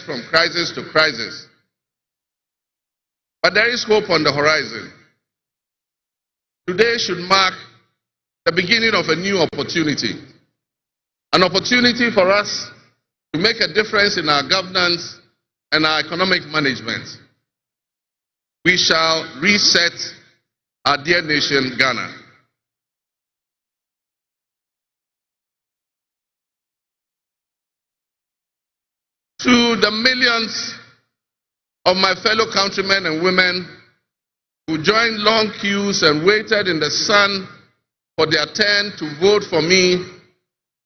from crisis to crisis. But there is hope on the horizon. Today should mark the beginning of a new opportunity. An opportunity for us to make a difference in our governance and our economic management. We shall reset our dear nation, Ghana. To the millions of my fellow countrymen and women who joined long queues and waited in the sun for their turn to vote for me,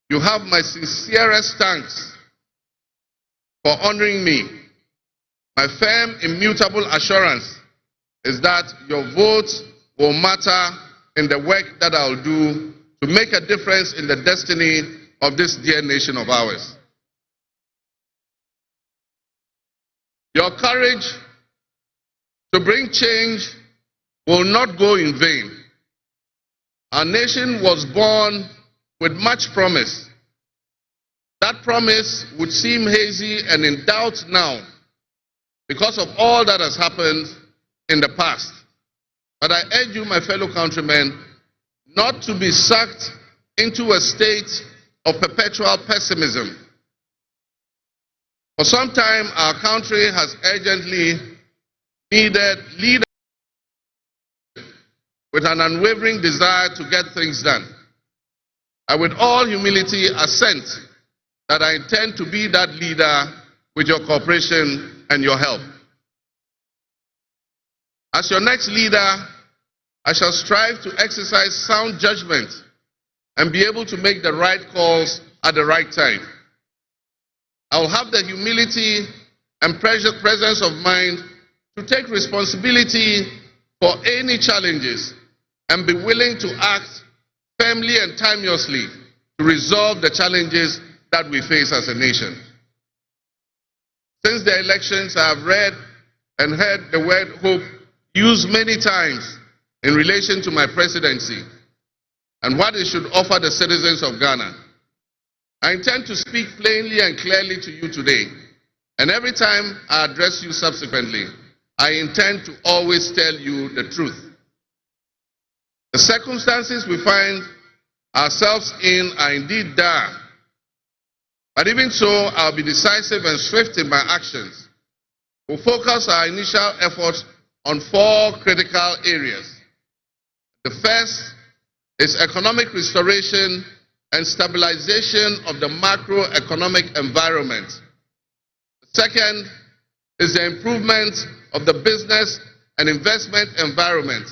you have my sincerest thanks for honoring me. My firm, immutable assurance is that your vote will matter in the work that I'll do to make a difference in the destiny of this dear nation of ours. Your courage to bring change will not go in vain. Our nation was born with much promise. That promise would seem hazy and in doubt now because of all that has happened in the past. But I urge you, my fellow countrymen, not to be sucked into a state of perpetual pessimism. For some time, our country has urgently needed leaders with an unwavering desire to get things done. I, with all humility, assent that I intend to be that leader with your cooperation and your help. As your next leader, I shall strive to exercise sound judgment and be able to make the right calls at the right time. I will have the humility and presence of mind to take responsibility for any challenges and be willing to act firmly and timelessly to resolve the challenges that we face as a nation. Since the elections, I have read and heard the word hope used many times in relation to my presidency and what it should offer the citizens of Ghana. I intend to speak plainly and clearly to you today, and every time I address you subsequently, I intend to always tell you the truth. The circumstances we find ourselves in are indeed dire, but even so, I'll be decisive and swift in my actions. We'll focus our initial efforts on 4 critical areas. The first is economic restoration and stabilization of the macroeconomic environment. The second is the improvement of the business and investment environment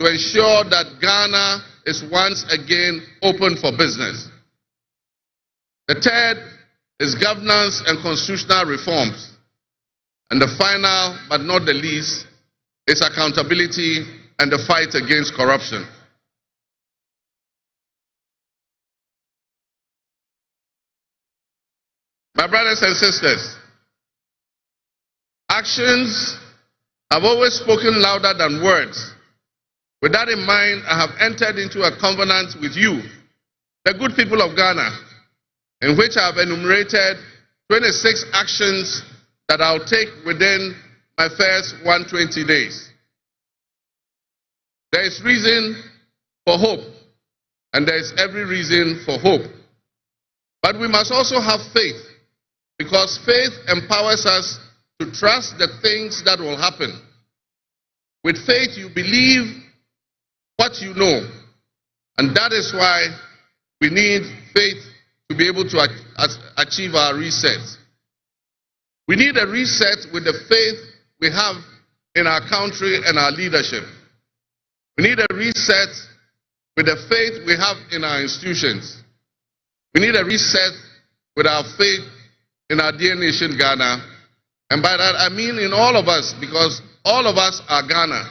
to ensure that Ghana is once again open for business. The third is governance and constitutional reforms. And the final, but not the least, is accountability and the fight against corruption. My brothers and sisters, actions have always spoken louder than words. With that in mind, I have entered into a covenant with you, the good people of Ghana, in which I have enumerated 26 actions that I'll take within my first 120 days. There is reason for hope, and there is every reason for hope. But we must also have faith, because faith empowers us to trust the things that will happen. With faith, you believe what you know, and that is why we need faith to be able to achieve our reset. We need a reset with the faith we have in our country and our leadership. We need a reset with the faith we have in our institutions. We need a reset with our faith in our dear nation, Ghana. And by that I mean in all of us, because all of us are Ghana.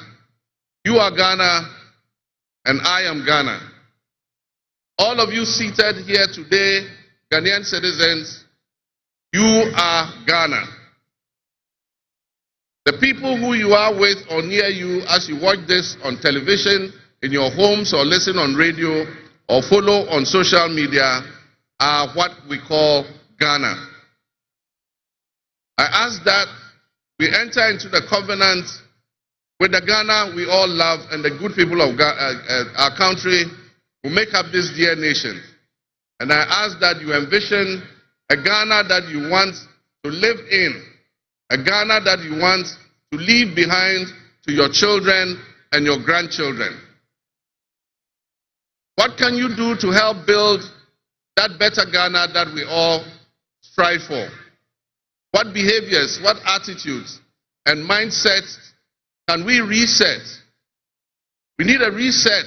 You are Ghana, and I am Ghana. All of you seated here today, Ghanaian citizens, you are Ghana. The people who you are with or near you as you watch this on television, in your homes, or listen on radio, or follow on social media are what we call Ghana. ask that we enter into the covenant with the Ghana we all love and the good people of our country who make up this dear nation. And I ask that you envision a Ghana that you want to live in, a Ghana that you want to leave behind to your children and your grandchildren. What can you do to help build that better Ghana that we all strive for? What behaviors, what attitudes and mindsets can we reset? We need a reset,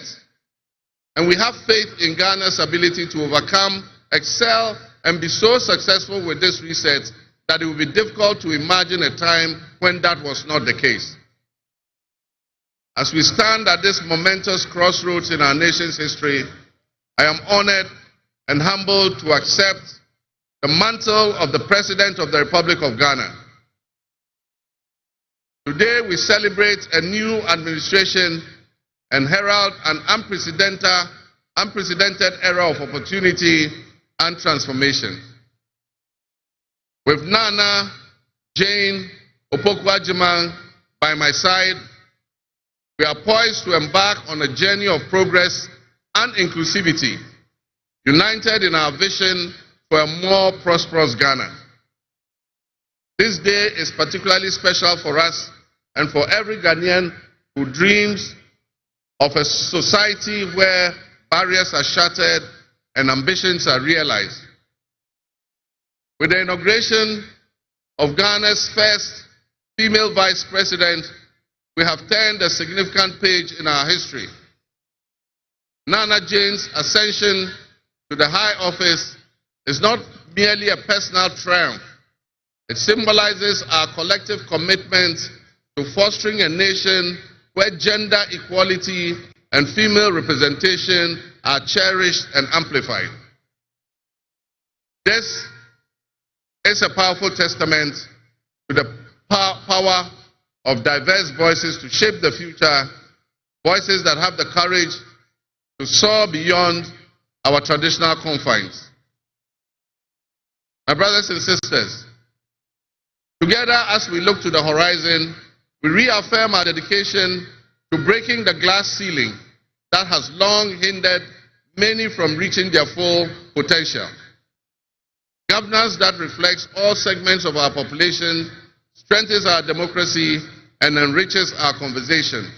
and we have faith in Ghana's ability to overcome, excel, and be so successful with this reset that it will be difficult to imagine a time when that was not the case. As we stand at this momentous crossroads in our nation's history, I am honored and humbled to accept the mantle of the President of the Republic of Ghana. Today we celebrate a new administration and herald an unprecedented era of opportunity and transformation. With Nana Jane Opoku-Agyeman by my side, we are poised to embark on a journey of progress and inclusivity, united in our vision for a more prosperous Ghana. This day is particularly special for us and for every Ghanaian who dreams of a society where barriers are shattered and ambitions are realized. With the inauguration of Ghana's first female vice president, we have turned a significant page in our history. Nana Jane's ascension to the high office is not merely a personal triumph. It symbolizes our collective commitment to fostering a nation where gender equality and female representation are cherished and amplified. This is a powerful testament to the power of diverse voices to shape the future, voices that have the courage to soar beyond our traditional confines. My brothers and sisters, together as we look to the horizon, we reaffirm our dedication to breaking the glass ceiling that has long hindered many from reaching their full potential. Governance that reflects all segments of our population strengthens our democracy and enriches our conversation.